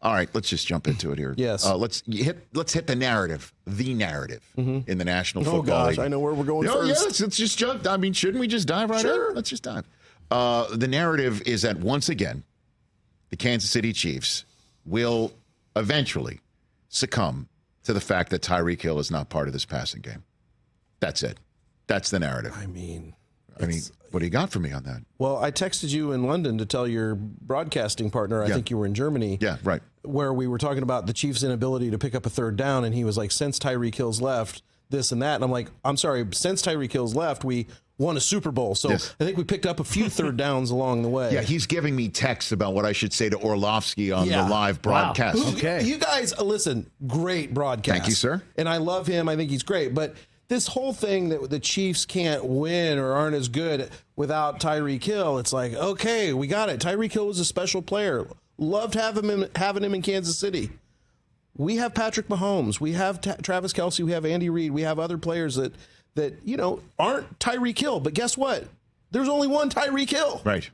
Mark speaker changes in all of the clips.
Speaker 1: All right, let's just jump into it here.
Speaker 2: Yes.
Speaker 1: Let's hit the narrative in the National Football League.
Speaker 2: I know where we're going first.
Speaker 1: Yeah, let's just jump. I mean, shouldn't we just dive right in? Let's just dive. The narrative is that once again, the Kansas City Chiefs will eventually succumb to the fact that Tyreek Hill is not part of this passing game. That's it. That's the narrative.
Speaker 2: I mean,
Speaker 1: what do you got for me on that?
Speaker 2: Well, I texted you in London to tell your broadcasting partner, I think you were in Germany.
Speaker 1: Yeah, right.
Speaker 2: Where we were talking about the Chiefs' inability to pick up a third down, and he was like, since Tyreek Hill's left, this and that. And I'm like, I'm sorry, since Tyreek Hill's left, we won a Super Bowl. So I think we picked up a few third downs along the way.
Speaker 1: Yeah, he's giving me texts about what I should say to Orlovsky on the live broadcast.
Speaker 2: Wow. Okay. You guys, listen, great broadcast.
Speaker 1: Thank you, sir.
Speaker 2: And I love him. I think he's great. But this whole thing that the Chiefs can't win or aren't as good without Tyreek Hill, it's like, okay, we got it. Tyreek Hill was a special player. Loved having him in Kansas City. We have Patrick Mahomes. We have Travis Kelce. We have Andy Reid. We have other players that aren't Tyreek Hill. But guess what? There's only one Tyreek Hill.
Speaker 1: Right.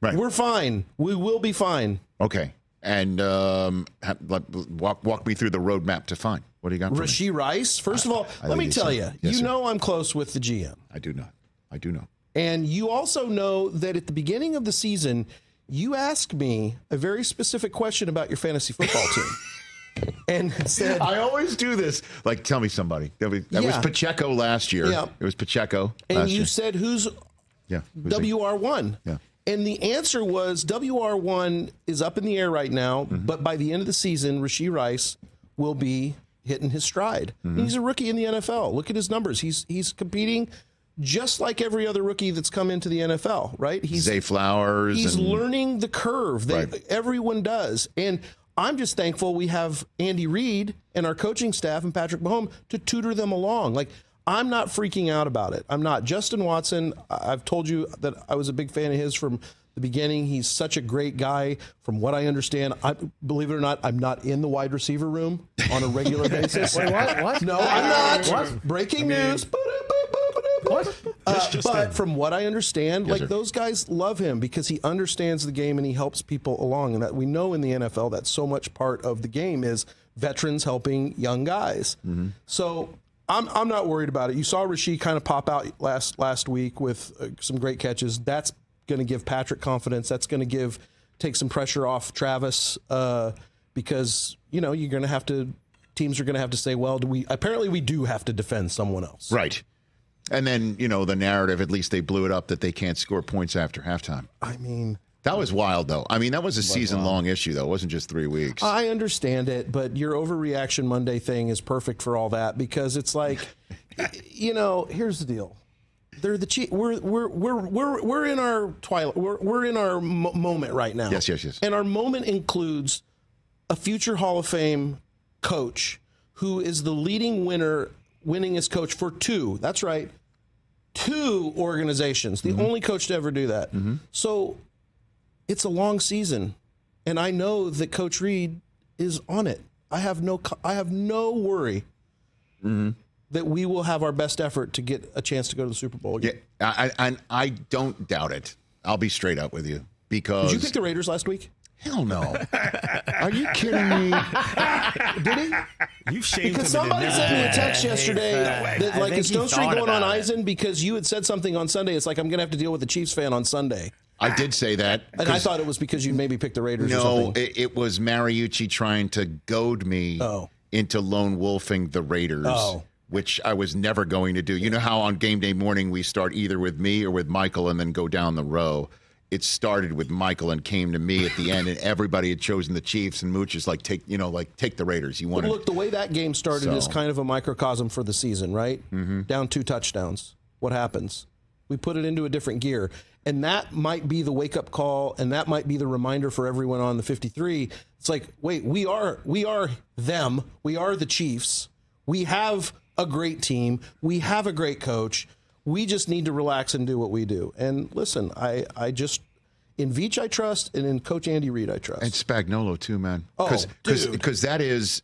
Speaker 2: We're fine. We will be fine.
Speaker 1: Okay. And walk me through the roadmap to fine. What do you got for
Speaker 2: Rashee Rice? First of all, let me tell you,
Speaker 1: yes,
Speaker 2: you
Speaker 1: sir.
Speaker 2: know I'm close with the GM.
Speaker 1: I do know.
Speaker 2: And you also know that at the beginning of the season, you asked me a very specific question about your fantasy football team. And said,
Speaker 1: I always do this. Like, tell me somebody. That was Pacheco last year. Yeah. It was Pacheco
Speaker 2: and you said, who's WR1?
Speaker 1: Yeah.
Speaker 2: And the answer was WR1 is up in the air right now, but by the end of the season, Rashee Rice will be hitting his stride. He's a rookie in the NFL. Look at his numbers. He's competing just like every other rookie that's come into the NFL, right?
Speaker 1: Zay Flowers.
Speaker 2: He's learning the curve that everyone does. And I'm just thankful we have Andy Reid and our coaching staff and Patrick Mahomes to tutor them along. Like, I'm not freaking out about it. I'm not. Justin Watson, I've told you that I was a big fan of his from the beginning. He's such a great guy. From what I understand, believe it or not, I'm not in the wide receiver room on a regular basis.
Speaker 3: Wait, what?
Speaker 2: No, I'm not.
Speaker 3: What?
Speaker 2: Breaking news.
Speaker 3: What?
Speaker 2: But from what I understand, those guys love him because he understands the game and he helps people along. And that we know in the NFL that so much part of the game is veterans helping young guys. So I'm not worried about it. You saw Rashee kind of pop out last week with some great catches. That's going to give Patrick confidence. That's going to take some pressure off Travis because you're going to have to. Teams are going to have to say, well, apparently we do have to defend someone else.
Speaker 1: Right. And then, the narrative, at least they blew it up that they can't score points after halftime.
Speaker 2: I mean,
Speaker 1: that was wild, though. I mean, that was a season-long issue, though. It wasn't just 3 weeks.
Speaker 2: I understand it, but your overreaction Monday thing is perfect for all that because it's like, here's the deal. They're the Chiefs. We're in our twilight. We're in our moment right now.
Speaker 1: Yes.
Speaker 2: And our moment includes a future Hall of Fame coach who is the leading winningest coach for two. That's right. 2 organizations. The only coach to ever do that. So it's a long season. And I know that Coach Reid is on it. I have no worry that we will have our best effort to get a chance to go to the Super Bowl again.
Speaker 1: Yeah, I don't doubt it. I'll be straight up with you because.
Speaker 2: Did you pick the Raiders last week?
Speaker 1: Hell no. Are you kidding me?
Speaker 2: Did he?
Speaker 3: You've shamed
Speaker 2: because
Speaker 3: him.
Speaker 2: somebody sent me a text yesterday that like is Stonestreet going on Eisen because you had said something on Sunday. It's like I'm going to have to deal with a Chiefs fan on Sunday.
Speaker 1: I did say that.
Speaker 2: And I thought it was because you maybe picked the Raiders or something.
Speaker 1: No, it was Mariucci trying to goad me into lone wolfing the Raiders, which I was never going to do. You know how on game day morning we start either with me or with Michael and then go down the row. It started with Michael and came to me at the end, and everybody had chosen the Chiefs. And Mooch is like, take the Raiders. You want
Speaker 2: look, the way that game started is kind of a microcosm for the season, right? Down 2 touchdowns. What happens? We put it into a different gear, and that might be the wake-up call, and that might be the reminder for everyone on the 53. It's like, wait, we are them. We are the Chiefs. We have a great team. We have a great coach. We just need to relax and do what we do. And listen, I just in Veach I trust, and in Coach Andy Reid I trust.
Speaker 1: And Spagnuolo too, man. Because that is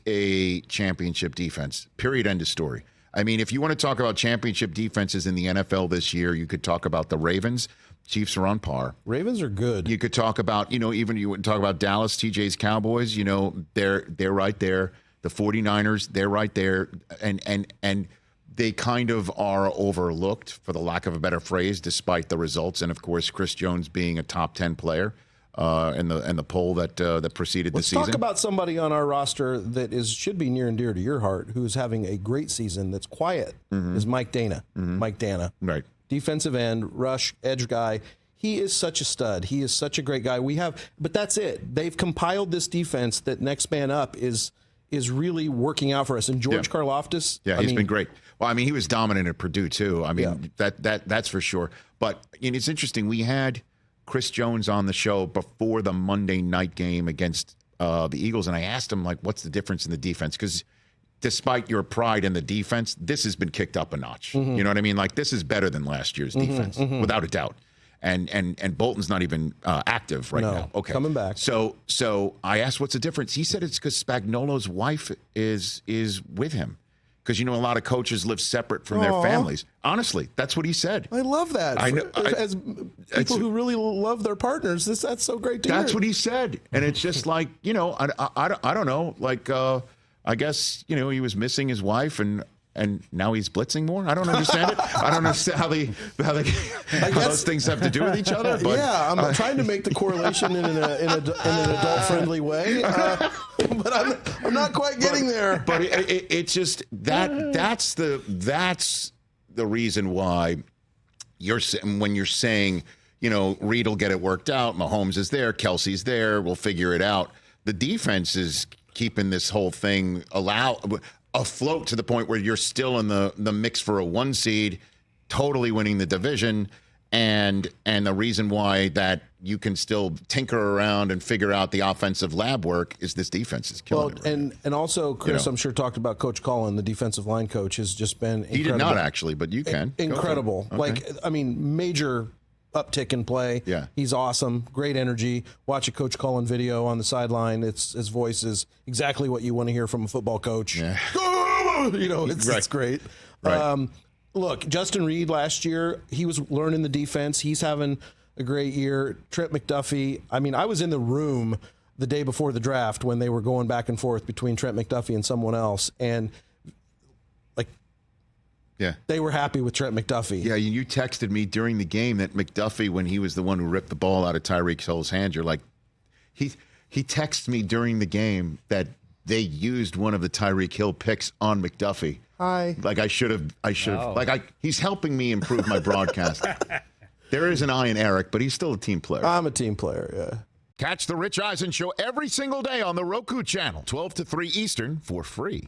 Speaker 1: a championship defense. Period. End of story. I mean, if you want to talk about championship defenses in the NFL this year, you could talk about the Ravens. Chiefs are on par.
Speaker 2: Ravens are good.
Speaker 1: You could talk about, even you would talk about Dallas, TJ's Cowboys, they're right there. The 49ers, they're right there. And they kind of are overlooked, for the lack of a better phrase, despite the results. And, of course, Chris Jones being a top 10 player in the poll that preceded the season.
Speaker 2: Let's talk about somebody on our roster that should be near and dear to your heart, who's having a great season that's quiet, is Mike Dana. Mike Dana.
Speaker 1: Right.
Speaker 2: Defensive end, rush, edge guy. He is such a stud. He is such a great guy. But that's it. They've compiled this defense that next man up is really working out for us. And George Karlaftis.
Speaker 1: Yeah, he's been great. Well, he was dominant at Purdue too. That's for sure. But it's interesting. We had Chris Jones on the show before the Monday night game against the Eagles, and I asked him, what's the difference in the defense? Because despite your pride in the defense, this has been kicked up a notch. You know what I mean? This is better than last year's defense, without a doubt. And Bolton's not even active right now. Okay,
Speaker 2: coming back.
Speaker 1: So I asked, what's the difference? He said it's because Spagnuolo's wife is with him. Because, a lot of coaches live separate from their families. Honestly, that's what he said.
Speaker 2: I love that.
Speaker 1: I know.
Speaker 2: As people who really love their partners, that's so great to hear.
Speaker 1: That's what he said. And it's just I don't know. I guess, he was missing his wife and now he's blitzing more. I don't understand it. I don't understand how those things have to do with each other. But,
Speaker 2: I'm trying to make the correlation in an adult-friendly way, but I'm not quite getting there.
Speaker 1: But it's just that's the reason why when you're saying, Reid will get it worked out, Mahomes is there, Kelsey's there, we'll figure it out. The defense is keeping this whole thing afloat to the point where you're still in the mix for a 1 seed, totally winning the division, and the reason why that you can still tinker around and figure out the offensive lab work is this defense is killing it. Right
Speaker 2: and also, Chris, I'm sure talked about Coach Cullen, the defensive line coach, has just been incredible.
Speaker 1: He did not actually, but you can.
Speaker 2: Incredible.
Speaker 1: Okay.
Speaker 2: Major uptick in play.
Speaker 1: Yeah.
Speaker 2: He's awesome. Great energy. Watch a Coach Cullen video on the sideline. His voice is exactly what you want to hear from a football coach.
Speaker 1: Yeah.
Speaker 2: It's great.
Speaker 1: Right.
Speaker 2: Look, Justin Reid last year, he was learning the defense. He's having a great year. Trent McDuffie. I was in the room the day before the draft when they were going back and forth between Trent McDuffie and someone else. And they were happy with Trent McDuffie.
Speaker 1: Yeah, you texted me during the game that McDuffie, when he was the one who ripped the ball out of Tyreek Hill's hand, you're like, he texted me during the game that they used one of the Tyreek Hill picks on McDuffie.
Speaker 2: Hi.
Speaker 1: I should have. He's helping me improve my broadcast. There is an I in Eric, but he's still a team player.
Speaker 2: I'm a team player, yeah.
Speaker 1: Catch the Rich Eisen Show every single day on the Roku channel, 12 to 3 Eastern, for free.